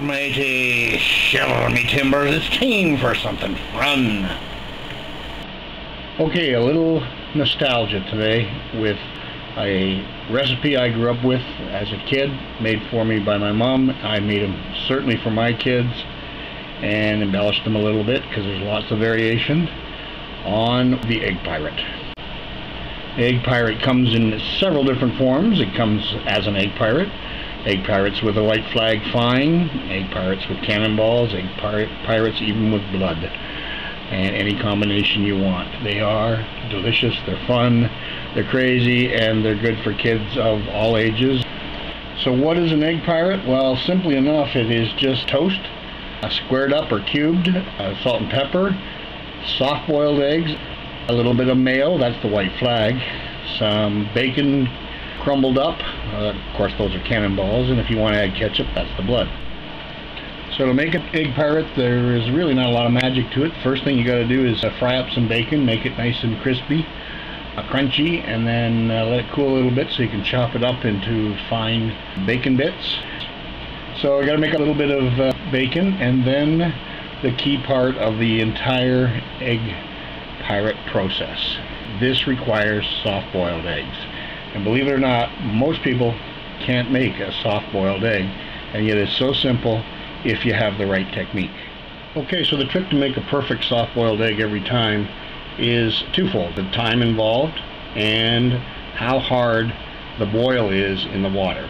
matey, shiver me timbers, it's time for something fun. Okay, a little nostalgia today with a recipe I grew up with as a kid, made for me by my mom. I made them certainly for my kids and embellished them a little bit because there's lots of variation on the egg pirate. The egg pirate comes in several different forms. It comes as an egg pirate. Egg pirates with a white flag flying, egg pirates with cannonballs, egg pirates even with blood, and any combination you want. They are delicious, they're fun, they're crazy, and they're good for kids of all ages. So what is an egg pirate? Well, simply enough, it is just toast, squared up or cubed, salt and pepper, soft-boiled eggs, a little bit of mayo, that's the white flag, some bacon crumbled up, of course those are cannonballs, and if you want to add ketchup, that's the blood. So to make an egg pirate, there is really not a lot of magic to it. First thing you got to do is fry up some bacon, make it nice and crispy, crunchy, and then let it cool a little bit so you can chop it up into fine bacon bits. So you got to make a little bit of bacon, and then the key part of the entire egg pirate process. This requires soft-boiled eggs. And believe it or not, most people can't make a soft-boiled egg, and yet it's so simple if you have the right technique. Okay, so the trick to make a perfect soft-boiled egg every time is twofold: the time involved and how hard the boil is in the water.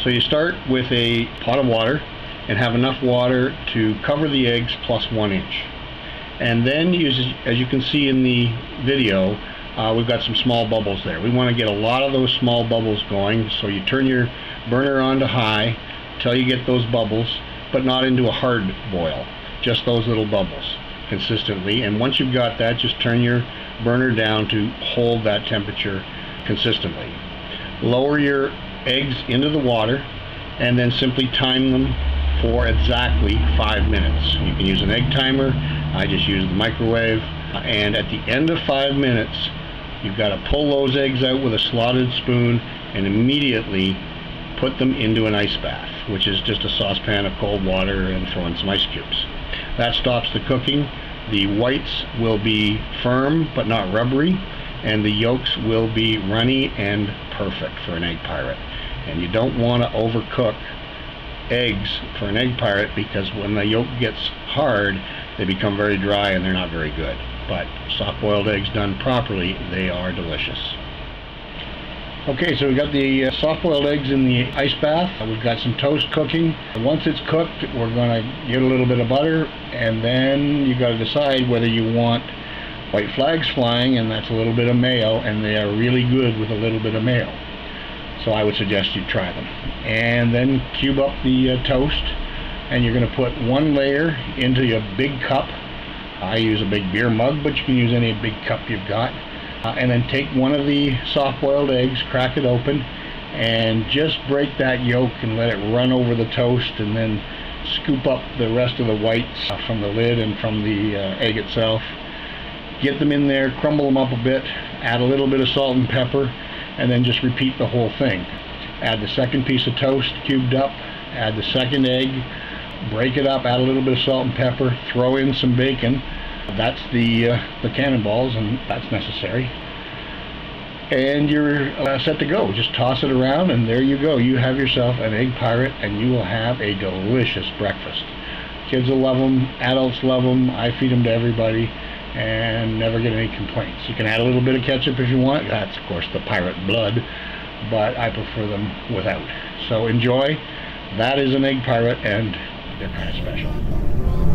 So you start with a pot of water and have enough water to cover the eggs plus 1 inch. And then, as you can see in the video, we've got some small bubbles there. We want to get a lot of those small bubbles going, so you turn your burner on to high till you get those bubbles, but not into a hard boil, just those little bubbles consistently. And once you've got that, just turn your burner down to hold that temperature consistently. Lower your eggs into the water and then simply time them for exactly 5 minutes. You can use an egg timer. I just use the microwave, and at the end of 5 minutes you've got to pull those eggs out with a slotted spoon and immediately put them into an ice bath, which is just a saucepan of cold water, and throw in some ice cubes. That stops the cooking. The whites will be firm but not rubbery, and the yolks will be runny and perfect for an egg pirate. And you don't want to overcook eggs for an egg pirate, because when the yolk gets hard they become very dry and they're not very good. But soft-boiled eggs done properly, they are delicious. Okay, so we've got the soft-boiled eggs in the ice bath. We've got some toast cooking. Once it's cooked, we're going to get a little bit of butter, and then you got to decide whether you want white flags flying, and that's a little bit of mayo, and they are really good with a little bit of mayo. So I would suggest you try them. And then cube up the toast, and you're going to put 1 layer into your big cup. I use a big beer mug, but you can use any big cup you've got. And then take one of the soft-boiled eggs, crack it open, and just break that yolk and let it run over the toast, and then scoop up the rest of the whites from the lid and from the egg itself. Get them in there, crumble them up a bit, add a little bit of salt and pepper, and then just repeat the whole thing. Add the second piece of toast cubed up, add the second egg, break it up, add a little bit of salt and pepper, throw in some bacon. That's the cannonballs, and that's necessary. And you're set to go. Just toss it around, and there you go. You have yourself an egg pirate, and you will have a delicious breakfast. Kids will love them, adults love them. I feed them to everybody and never get any complaints. You can add a little bit of ketchup if you want. That's, of course, the pirate blood, but I prefer them without. So enjoy. That is an egg pirate, and they're kind of special.